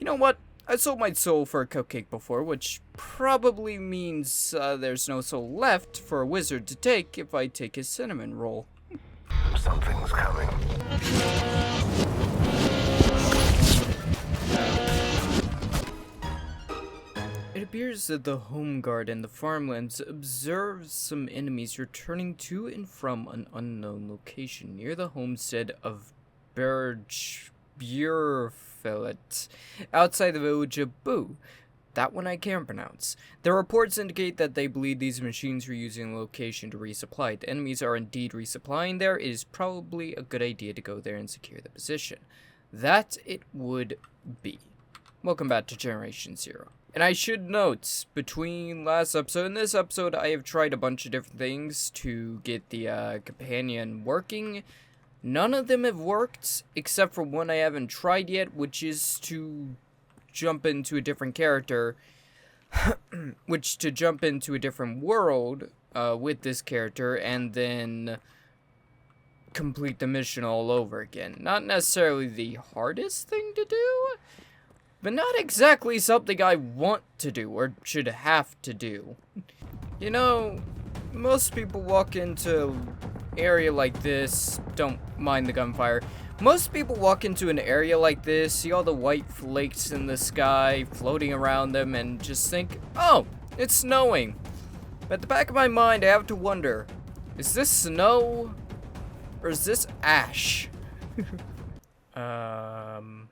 know what? I sold my soul for a cupcake before, which probably means there's no soul left for a wizard to take if I take his cinnamon roll. Something's coming. It appears that the home guard in the farmlands observes some enemies returning to and from an unknown location near the homestead of Björfelet, outside the village of Boo. That one I can't pronounce. The reports indicate that they believe these machines were using the location to resupply. If the enemies are indeed resupplying there, it is probably a good idea to go there and secure the position. That it would be. Welcome back to Generation Zero. And I should note, between last episode and this episode, I have tried a bunch of different things to get the companion working. None of them have worked, except for one I haven't tried yet, which is to jump into a different character, to jump into a different world with this character, and then complete the mission all over again. Not necessarily the hardest thing to do, but not exactly something I want to do, or should have to do. You know, most people walk into an area like this, don't mind the gunfire, most people walk into an area like this, see all the white flakes in the sky floating around them, and just think, oh, it's snowing. But at the back of my mind, I have to wonder, is this snow, or is this ash? I'm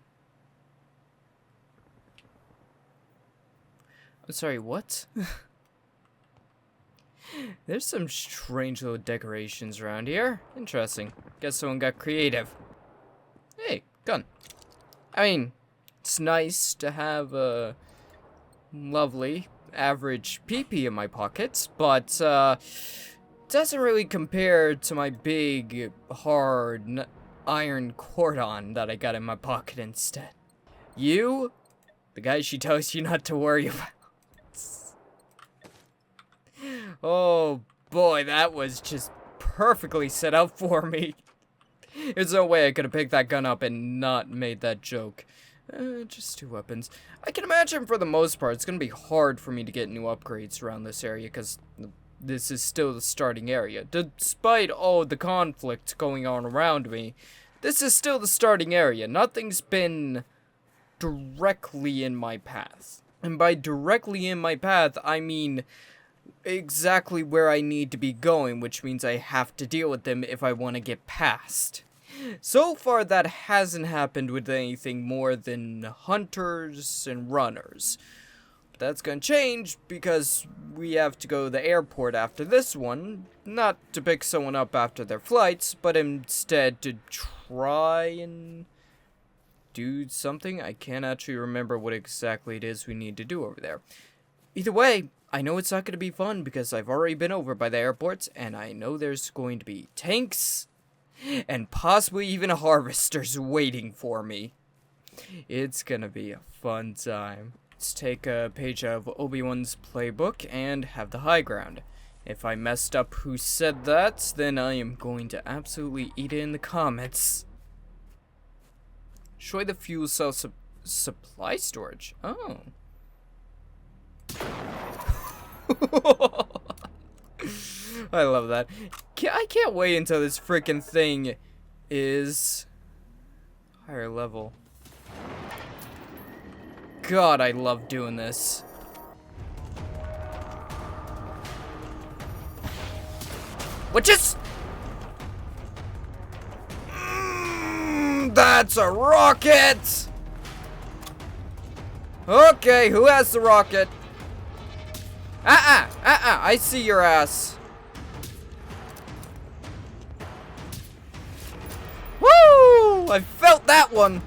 sorry, what? There's some strange little decorations around here. Interesting. Guess someone got creative. Hey, gun. I mean, it's nice to have a lovely, average PP in my pockets, but, doesn't really compare to my big, hard, iron cordon that I got in my pocket instead. You, the guy she tells you not to worry about. Oh boy, that was just perfectly set up for me. There's no way I could have picked that gun up and not made that joke. Just two weapons. I can imagine for the most part it's going to be hard for me to get new upgrades around this area because this is still the starting area. Despite all the conflict going on around me, this is still the starting area. Nothing's been directly in my path. And by directly in my path, I mean exactly where I need to be going, which means I have to deal with them if I want to get past. So far, that hasn't happened with anything more than hunters and runners. But that's gonna change because we have to go to the airport after this one, not to pick someone up after their flights, but instead to try and do something. I can't actually remember what exactly it is we need to do over there. Either way, I know it's not going to be fun because I've already been over by the airports, and I know there's going to be tanks and possibly even harvesters waiting for me. It's going to be a fun time. Let's take a page out of Obi-Wan's playbook and have the high ground. If I messed up who said that, then I am going to absolutely eat it in the comments. Destroy the fuel cell supply storage. Oh. I love that. I can't wait until this freaking thing is higher level. God, I love doing this. Witches! That's a rocket! Okay, who has the rocket? I see your ass. Woo! I felt that one.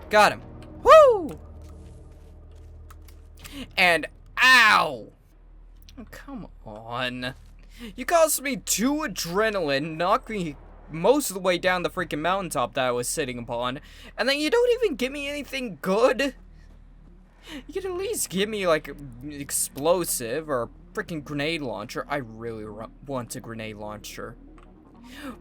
Got him. Woo! And ow! Oh, come on. You caused me 2 adrenaline, knocked me most of the way down the freaking mountaintop that I was sitting upon, and then you don't even give me anything good? You could at least give me, like, explosive or a freaking grenade launcher. I really want a grenade launcher.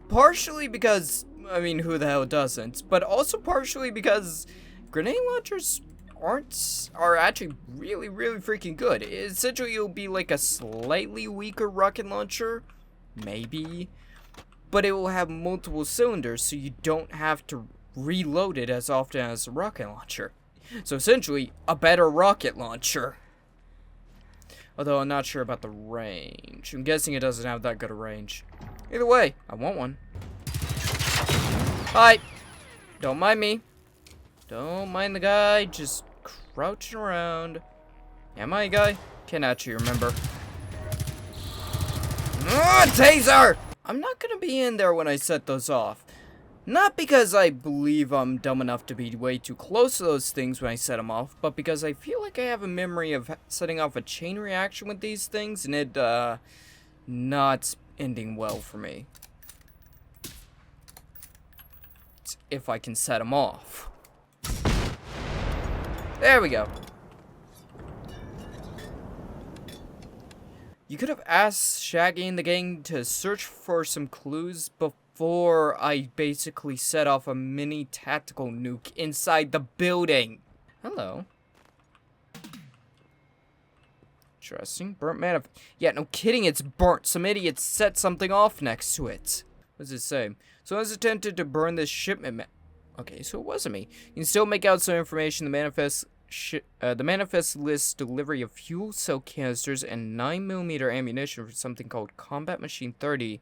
Partially because I mean, who the hell doesn't? But also partially because grenade launchers are actually really, really freaking good. Essentially, it'll be like a slightly weaker rocket launcher, maybe, but it will have multiple cylinders, so you don't have to reload it as often as a rocket launcher. So essentially, a better rocket launcher. Although I'm not sure about the range. I'm guessing it doesn't have that good a range. Either way, I want one. Hi. Don't mind me. Don't mind the guy just crouching around. Am I a guy? Can't actually remember. Taser! I'm not gonna be in there when I set those off. Not because I believe I'm dumb enough to be way too close to those things when I set them off, but because I feel like I have a memory of setting off a chain reaction with these things and it, not ending well for me. If I can set them off. There we go. You could have asked Shaggy and the gang to search for some clues before I basically set off a mini tactical nuke inside the building. Hello. Interesting. Burnt manifest. Yeah, no kidding, it's burnt. Some idiot set something off next to it. What does it say? Someone has attempted to burn this shipment. Okay, so it wasn't me. You can still make out some information. The manifest lists delivery of fuel cell canisters and 9mm ammunition for something called Combat Machine 30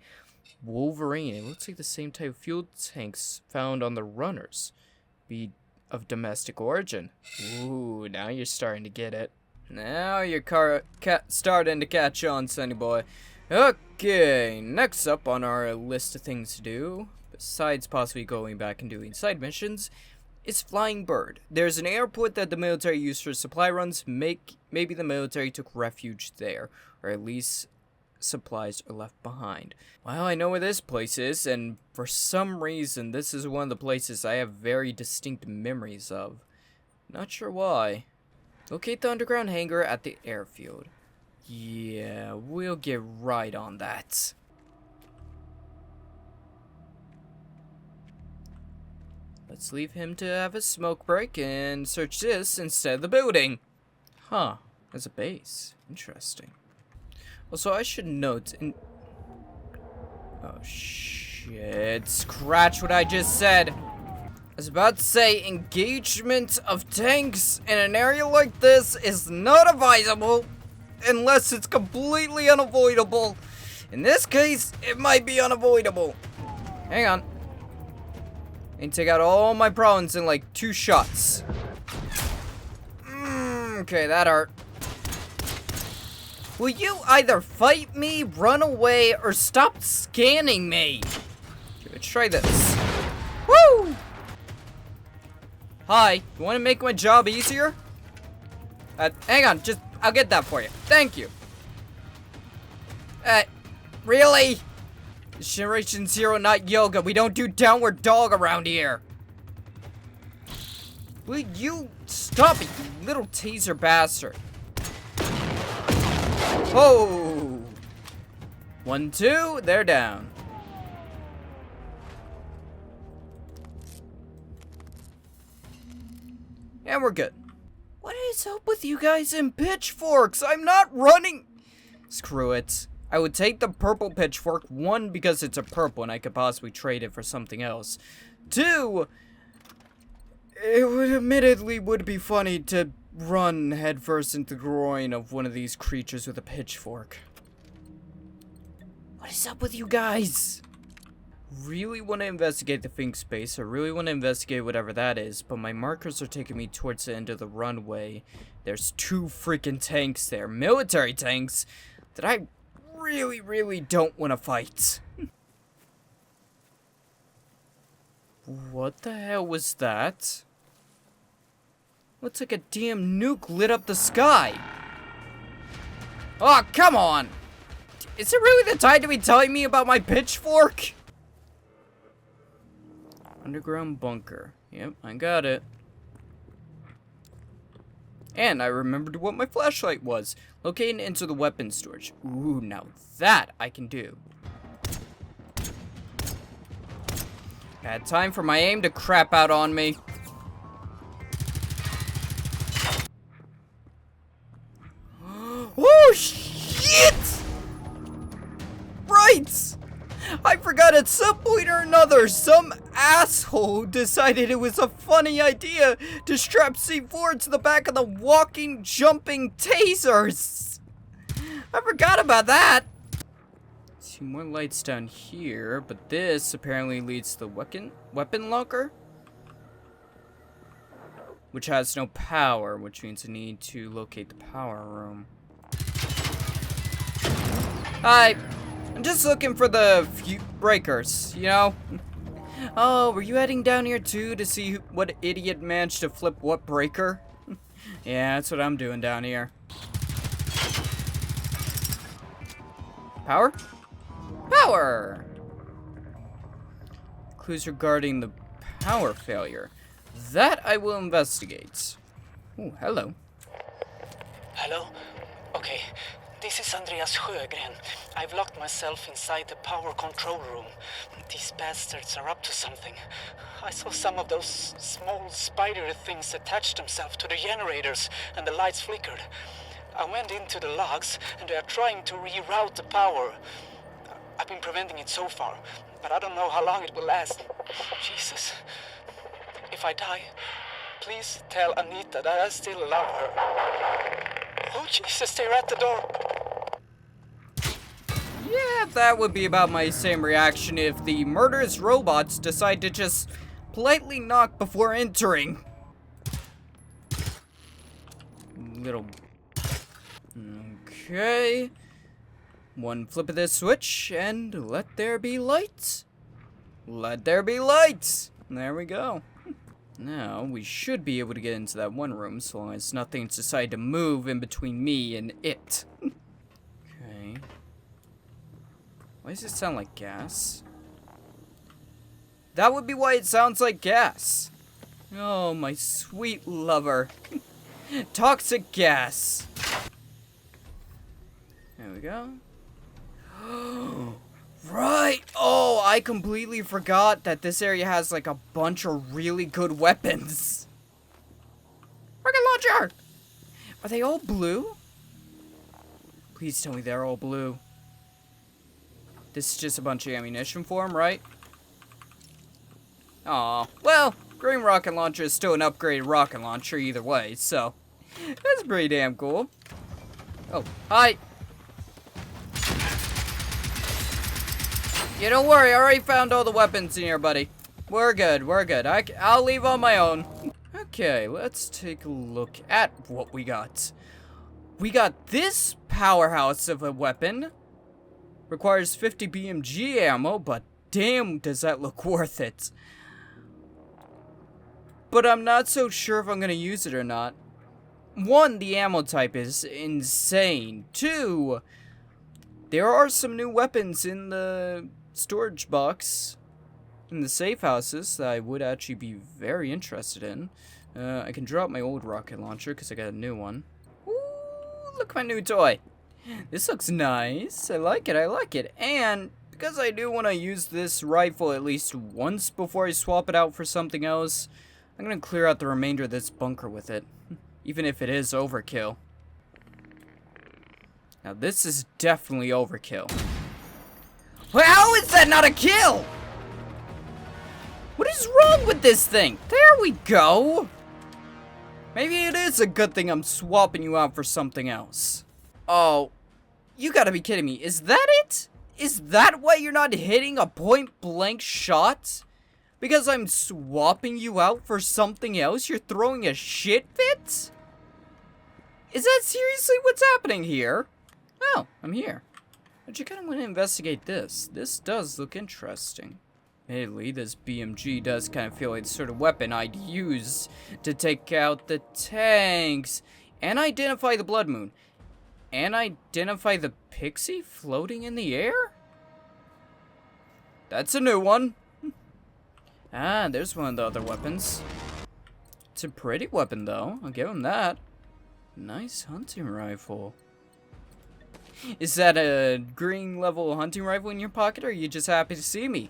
Wolverine. It looks like the same type of fuel tanks found on the runners. Be of domestic origin. Ooh, now you're starting to get it. Now you're starting to catch on, Sonny boy. Okay, next up on our list of things to do, besides possibly going back and doing side missions, is Flying Bird. There's an airport that the military used for supply runs. Maybe the military took refuge there, or at least supplies are left behind. Well, I know where this place is, and for some reason, this is one of the places I have very distinct memories of. Not sure why. Locate the underground hangar at the airfield. Yeah, we'll get right on that. Let's leave him to have a smoke break and search this instead of the building. Huh, as a base. Interesting. Also, I should note oh, shit. Scratch what I just said. I was about to say, engagement of tanks in an area like this is not advisable unless it's completely unavoidable. In this case, it might be unavoidable. Hang on. I can take out all my prawns in like 2 shots. Okay, that hurt. Will you either fight me, run away, or stop scanning me? Okay, let's try this. Woo! Hi, you want to make my job easier? Hang on, I'll get that for you. Thank you. Really? It's Generation Zero, not yoga. We don't do downward dog around here. Will you stop it, you little taser bastard? Oh! 1, 2, they're down. And we're good. What is up with you guys in pitchforks? I'm not running. Screw it. I would take the purple pitchfork. 1, because it's a purple and I could possibly trade it for something else. 2, it would admittedly be funny to run headfirst into the groin of one of these creatures with a pitchfork. What is up with you guys? Really want to investigate the FINX base. I really want to investigate whatever that is, but my markers are taking me towards the end of the runway. There's 2 freaking tanks there, military tanks, that I really don't want to fight. What the hell was that? Looks like a damn nuke lit up the sky. Oh, come on! Is it really the time to be telling me about my pitchfork? Underground bunker. Yep, I got it. And I remembered what my flashlight was. Locate and enter the weapons storage. Ooh, now that I can do. Had time for my aim to crap out on me. Oh, shit! Right! I forgot at some point or another, some asshole decided it was a funny idea to strap C4 to the back of the walking, jumping tasers. I forgot about that. See more lights down here, but this apparently leads to the weapon locker, which has no power, which means I need to locate the power room. Hi. I'm just looking for the breakers, you know? Oh, were you heading down here too to see what idiot managed to flip what breaker? Yeah, that's what I'm doing down here. Power? Power! Clues regarding the power failure. That I will investigate. Oh, hello. Hello? Okay. This is Andreas Sjögren. I've locked myself inside the power control room. These bastards are up to something. I saw some of those small spidery things attach themselves to the generators and the lights flickered. I went into the logs and they are trying to reroute the power. I've been preventing it so far, but I don't know how long it will last. Jesus. If I die, please tell Anita that I still love her. Oh, Jesus, they're at the door. Yeah, that would be about my same reaction if the murderous robots decide to just politely knock before entering. Little... Okay. One flip of this switch, and let there be lights. Let there be lights! There we go. Now, we should be able to get into that one room, so long as nothing's decided to move in between me and it. Okay. Why does it sound like gas? That would be why it sounds like gas. Oh, my sweet lover. Toxic gas. There we go. Right! Oh, I completely forgot that this area has like a bunch of really good weapons. Rocket launcher! Are they all blue? Please tell me they're all blue. This is just a bunch of ammunition for them, right? Aw, well, green rocket launcher is still an upgraded rocket launcher either way, so that's pretty damn cool. Oh, hi! Yeah, don't worry, I already found all the weapons in here, buddy. We're good, we're good. I'll leave on my own. Okay, let's take a look at what we got. We got this powerhouse of a weapon. Requires 50 BMG ammo, but damn does that look worth it. But I'm not so sure if I'm gonna use it or not. One, the ammo type is insane. Two, there are some new weapons in the storage box in the safe houses that I would actually be very interested in. I can drop my old rocket launcher because I got a new one. Ooh, look at my new toy. This looks nice. I like it, I like it. And because I do want to use this rifle at least once before I swap it out for something else, I'm going to clear out the remainder of this bunker with it. Even if it is overkill. Now this is definitely overkill. Well, how is that not a kill? What is wrong with this thing? There we go. Maybe it is a good thing I'm swapping you out for something else. Oh, you gotta be kidding me. Is that it? Is that why you're not hitting a point-blank shot? Because I'm swapping you out for something else? You're throwing a shit fit? Is that seriously what's happening here? Oh, I'm here. But you kind of want to investigate this. This does look interesting. Admittedly, this BMG does kind of feel like the sort of weapon I'd use to take out the tanks and identify the Blood Moon. And identify the Pixie floating in the air? That's a new one. Ah, there's one of the other weapons. It's a pretty weapon, though. I'll give him that. Nice hunting rifle. Is that a green level hunting rifle in your pocket, or are you just happy to see me?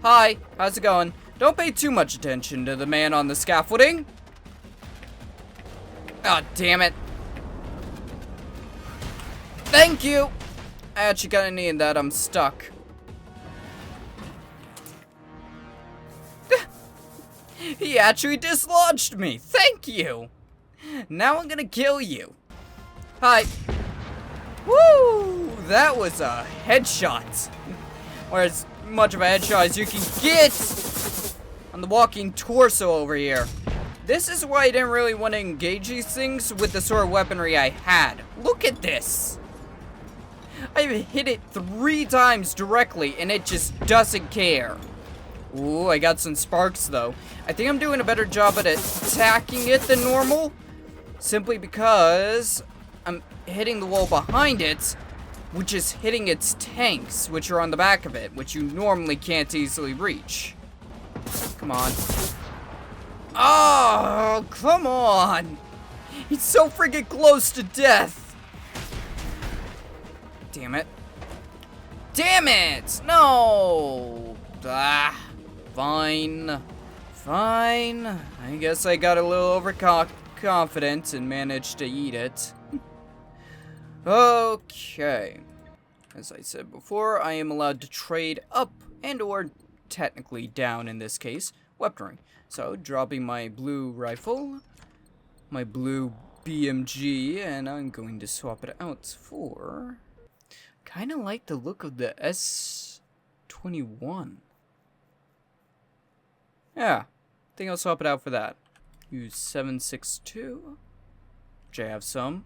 Hi, how's it going? Don't pay too much attention to the man on the scaffolding. Ah, damn it. Thank you. I actually kinda need that. I'm stuck. He actually dislodged me. Thank you. Now I'm gonna kill you. Hi. Woo! That was a headshot. Or as much of a headshot as you can get on the walking torso over here. This is why I didn't really want to engage these things with the sort of weaponry I had. Look at this. I've hit it 3 times directly and it just doesn't care. Ooh, I got some sparks though. I think I'm doing a better job at attacking it than normal. Simply because I'm hitting the wall behind it, which is hitting its tanks, which are on the back of it, which you normally can't easily reach. Come on. Oh, come on. He's so freaking close to death. Damn it. Damn it! No! Ah, fine. Fine. I guess I got a little overconfident and managed to eat it. Okay. As I said before, I am allowed to trade up and or technically down in this case, weaponry. So, dropping my blue rifle, my blue BMG, and I'm going to swap it out for... kind of like the look of the S21. Yeah, I think I'll swap it out for that. Use 7.62, which I have some.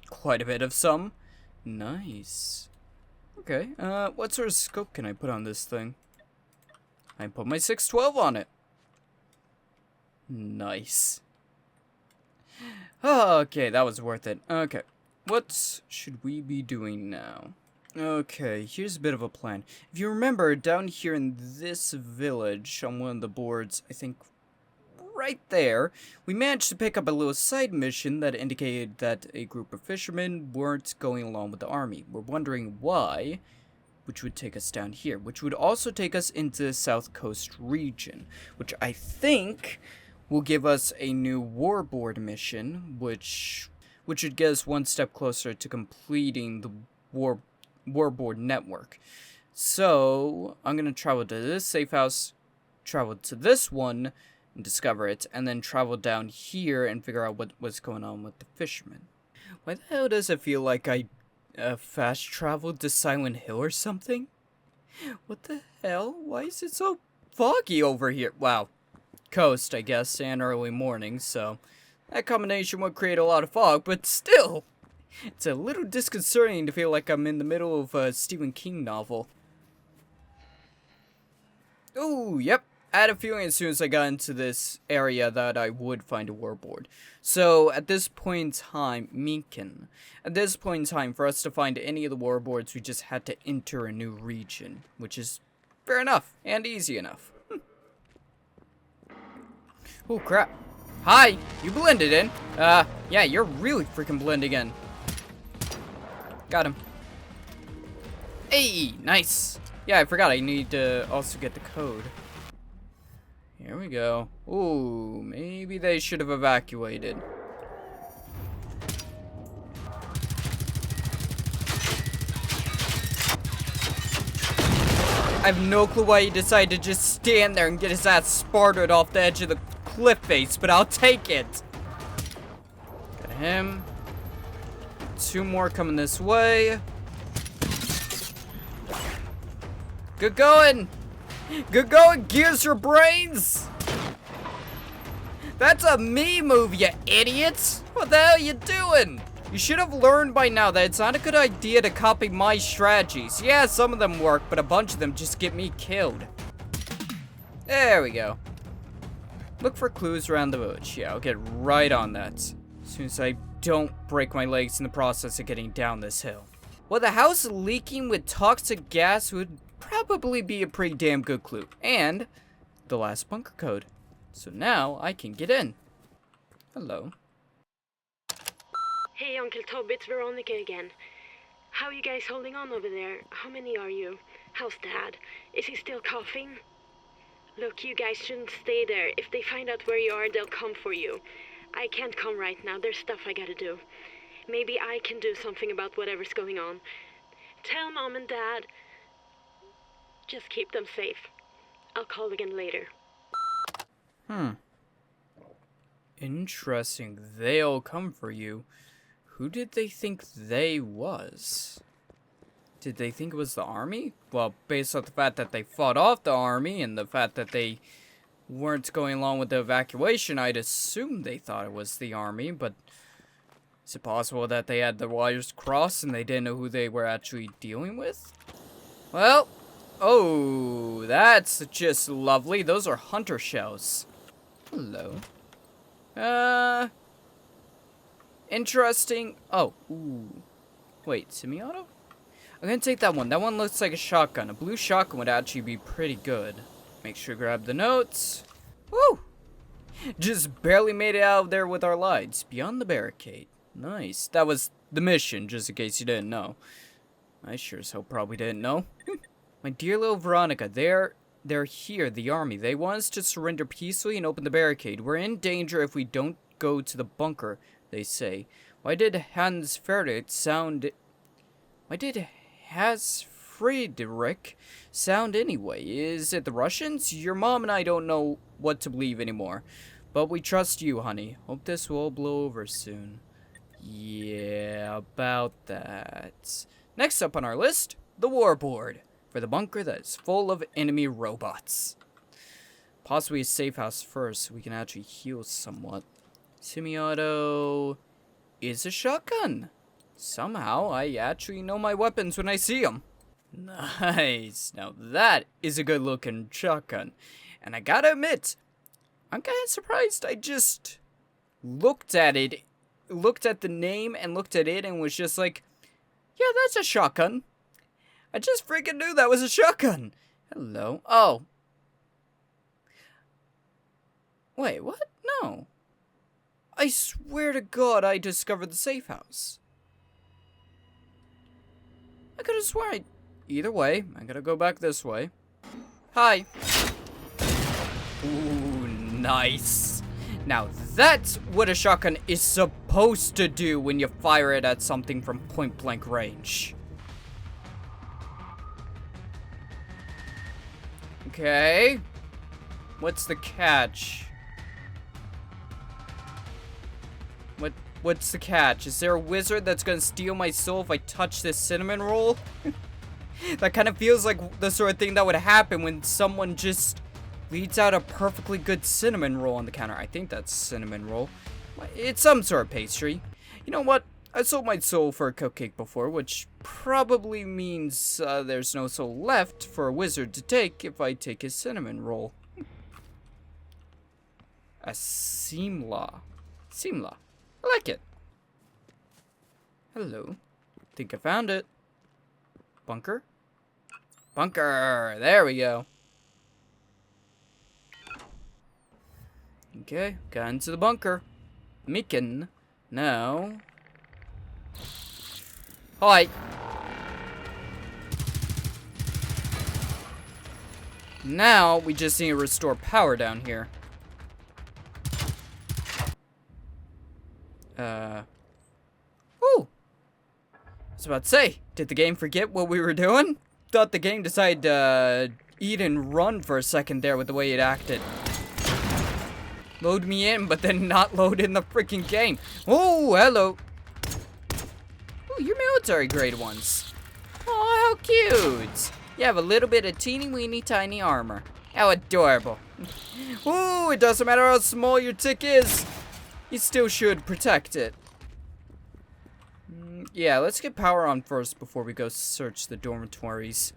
Quite a bit of some. Nice. Okay, what sort of scope can I put on this thing? I put my 612 on it. Nice. Okay, that was worth it. Okay, what should we be doing now? Okay, here's a bit of a plan. If you remember, down here in this village, on one of the boards, I think right there, we managed to pick up a little side mission that indicated that a group of fishermen weren't going along with the army. We're wondering why, which would take us down here, which would also take us into the South Coast region, which I think will give us a new warboard mission, which would get us one step closer to completing the warboard network. So, I'm going to travel to this safe house, travel to this one, and discover it, and then travel down here and figure out what's going on with the fishermen. Why the hell does it feel like I fast traveled to Silent Hill or something? What the hell? Why is it so foggy over here? Wow. Coast, I guess, and early morning, so that combination would create a lot of fog, but still, it's a little disconcerting to feel like I'm in the middle of a Stephen King novel. Ooh, yep. I had a feeling as soon as I got into this area that I would find a warboard. So, at this point in time, at this point in time, for us to find any of the warboards, we just had to enter a new region, which is fair enough, and easy enough. Oh, crap. Hi, you blended in. Yeah, you're really freaking blending in. Got him. Hey, nice. Yeah, I forgot I need to also get the code. Here we go. Ooh, maybe they should have evacuated. I have no clue why he decided to just stand there and get his ass spartered off the edge of the cliff face, but I'll take it. Got him. 2 more coming this way. Good going. Good going, Gears Your Brains! That's a me move, you idiots! What the hell are you doing? You should have learned by now that it's not a good idea to copy my strategies. Yeah, some of them work, but a bunch of them just get me killed. There we go. Look for clues around the village. Yeah, I'll get right on that. As soon as I don't break my legs in the process of getting down this hill. Well, the house leaking with toxic gas would probably be a pretty damn good clue. And the last bunker code. So now I can get in. Hello. Hey, Uncle Tob, it's Veronica again. How are you guys holding on over there? How many are you? How's Dad? Is he still coughing? Look, you guys shouldn't stay there. If they find out where you are, they'll come for you. I can't come right now. There's stuff I gotta do. Maybe I can do something about whatever's going on. Tell Mom and Dad. Just keep them safe. I'll call again later. Interesting. They'll come for you. Who did they think they was? Did they think it was the army? Well, based on the fact that they fought off the army and the fact that they weren't going along with the evacuation, I'd assume they thought it was the army, but is it possible that they had the wires crossed and they didn't know who they were actually dealing with? Well, oh, that's just lovely. Those are hunter shells. Hello. Interesting. Oh, ooh. Wait, semi-auto? I'm gonna take that one. That one looks like a shotgun. A blue shotgun would actually be pretty good. Make sure to grab the notes. Woo! Just barely made it out of there with our lights. Beyond the barricade. Nice. That was the mission, just in case you didn't know. I sure as hell probably didn't know. My dear little Veronica, they're here, the army. They want us to surrender peacefully and open the barricade. We're in danger if we don't go to the bunker, they say. Why did Hans Friedrich sound anyway? Is it the Russians? Your mom and I don't know what to believe anymore. But we trust you, honey. Hope this will all blow over soon. Yeah, about that. Next up on our list, the war board. For the bunker that is full of enemy robots. Possibly a safe house first so we can actually heal somewhat. Semi-auto is a shotgun. Somehow I actually know my weapons when I see them. Nice. Now that is a good looking shotgun. And I gotta admit, I'm kind of surprised. I just looked at it, looked at the name and looked at it and was just like, yeah, that's a shotgun. I just freaking knew that was a shotgun. Hello. Oh. Wait, what? No. I swear to God I discovered the safe house. I could have sworn Either way, I gotta go back this way. Hi. Ooh, nice. Now that's what a shotgun is supposed to do when you fire it at something from point blank range. Okay. What's the catch? What's the catch? Is there a wizard that's gonna steal my soul if I touch this cinnamon roll? That kind of feels like the sort of thing that would happen when someone just leads out a perfectly good cinnamon roll on the counter. I think that's cinnamon roll. It's some sort of pastry. You know what? I sold my soul for a cupcake before, which probably means there's no soul left for a wizard to take if I take his cinnamon roll. A Simla. Simla. I like it. Hello. Think I found it. Bunker? Bunker! There we go. Okay, got into the bunker. Mikan. Now. Hi. Now, we just need to restore power down here. Whew. I was about to say, did the game forget what we were doing? Thought the game decided to eat and run for a second there with the way it acted. Load me in, but then not load in the freaking game. Oh, hello. Oh, you're military grade ones. Oh, how cute. You have a little bit of teeny weeny tiny armor. How adorable. Ooh, it doesn't matter how small your tick is. You still should protect it. Yeah, let's get power on first before we go search the dormitories.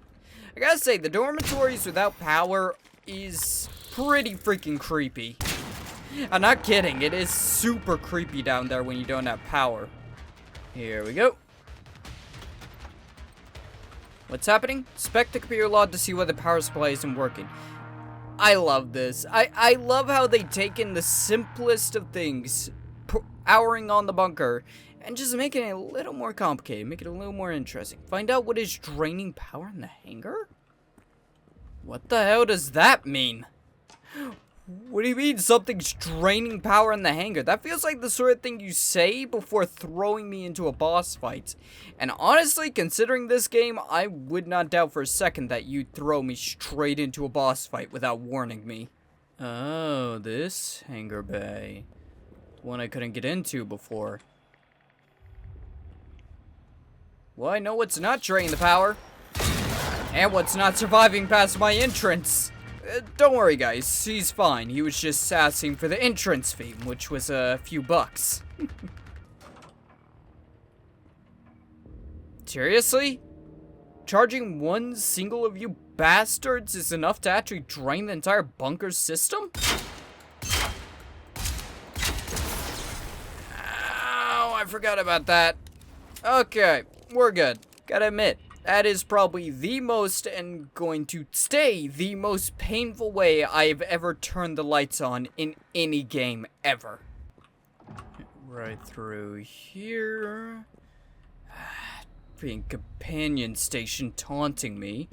I gotta say, the dormitories without power is pretty freaking creepy. I'm not kidding, it is super creepy down there when you don't have power. Here we go. What's happening? Inspect the computer log to see whether the power supply isn't working. I love this. I love how they take in the simplest of things, powering on the bunker, and just making it a little more complicated, make it a little more interesting. Find out what is draining power in the hangar? What the hell does that mean? What do you mean something's draining power in the hangar? That feels like the sort of thing you say before throwing me into a boss fight. And honestly, considering this game, I would not doubt for a second that you'd throw me straight into a boss fight without warning me. Oh, this hangar bay. One I couldn't get into before. Well, I know what's not draining the power. And what's not surviving past my entrance. Don't worry, guys. He's fine. He was just asking for the entrance fee, which was a few bucks. Seriously? Charging one single of you bastards is enough to actually drain the entire bunker system? Ow, I forgot about that. Okay, we're good. Gotta admit, that is probably the most, and going to stay the most painful way I've ever turned the lights on in any game ever. Right through here. Being companion station taunting me.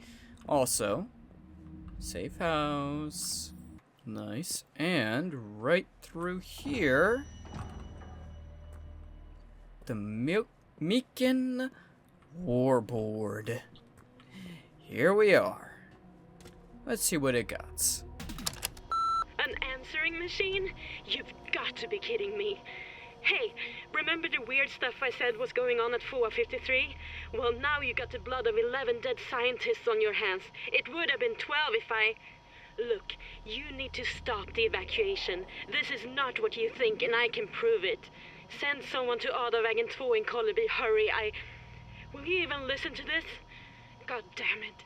Also, safe house. Nice. And right through here. The Meekin Warboard. Here we are. Let's see what it got. An answering machine? You've got to be kidding me. Hey, remember the weird stuff I said was going on at FOA 53? Well, now you got the blood of 11 dead scientists on your hands. It would have been 12 if I... Look, you need to stop the evacuation. This is not what you think, and I can prove it. Send someone to Adavägen 2 in Kolleby. Hurry, Will you even listen to this? God damn it.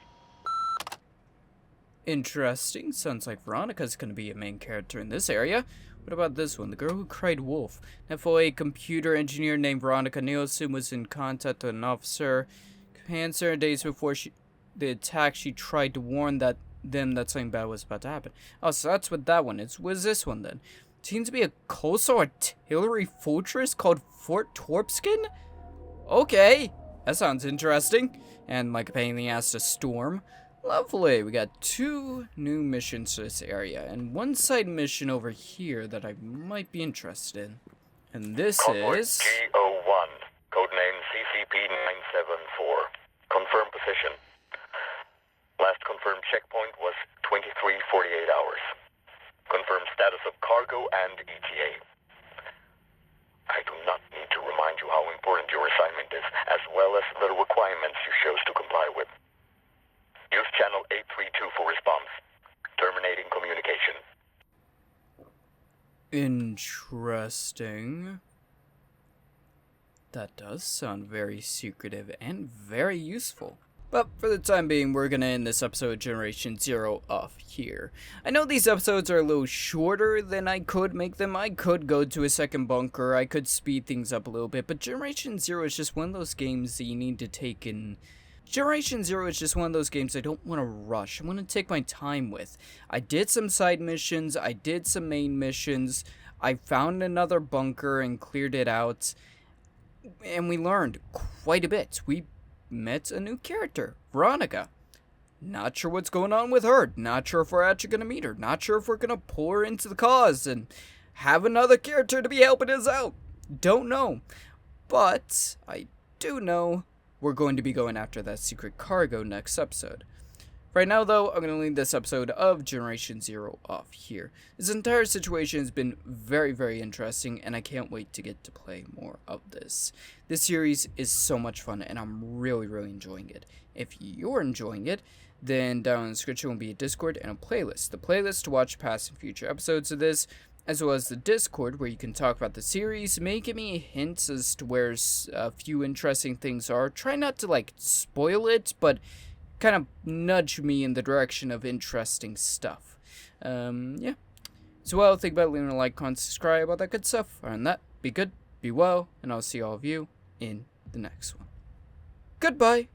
Interesting. Sounds like Veronica's gonna be a main character in this area. What about this one? The girl who cried wolf. A computer engineer named Veronica Nielsen was in contact with an officer. Cancer days before the attack, she tried to warn them that something bad was about to happen. Oh, so that's what that one is. What is this one then? Seems to be a coastal artillery fortress called Fort Torpskin? Okay, that sounds interesting. And like a pain in the ass to storm. Lovely, we got 2 new missions to this area, and one side mission over here that I might be interested in. And this Convoy is... G01, codename CCP-974. Confirmed position. Last confirmed checkpoint was 23:48 hours. Confirmed status of cargo and ETA. I do not need to remind you how important your assignment is, as well as the requirements you chose to comply with. Use channel 832 for response. Terminating communication. Interesting. That does sound very secretive and very useful. But for the time being, we're going to end this episode of Generation Zero off here. I know these episodes are a little shorter than I could make them. I could go to a second bunker. I could speed things up a little bit. But Generation Zero is just one of those games that you need to take in. Generation Zero is just one of those games I don't want to rush. I want to take my time with. I did some side missions. I did some main missions. I found another bunker and cleared it out. And we learned quite a bit. We met a new character, Veronica. Not sure what's going on with her. Not sure if we're actually going to meet her. Not sure if we're going to pull her into the cause and have another character to be helping us out. Don't know. But I do know we're going to be going after that secret cargo next episode. Right now, though, I'm going to leave this episode of Generation Zero off here. This entire situation has been very, very interesting, and I can't wait to get to play more of this. This series is so much fun, and I'm really, really enjoying it. If you're enjoying it, then down in the description will be a Discord and a playlist. The playlist to watch past and future episodes of this, as well as the Discord where you can talk about the series, may give me hints as to where a few interesting things are. Try not to, spoil it, but kind of nudge me in the direction of interesting stuff. Yeah. As well, think about leaving a like, comment, subscribe, all that good stuff. Other than that, be good, be well, and I'll see all of you in the next one. Goodbye!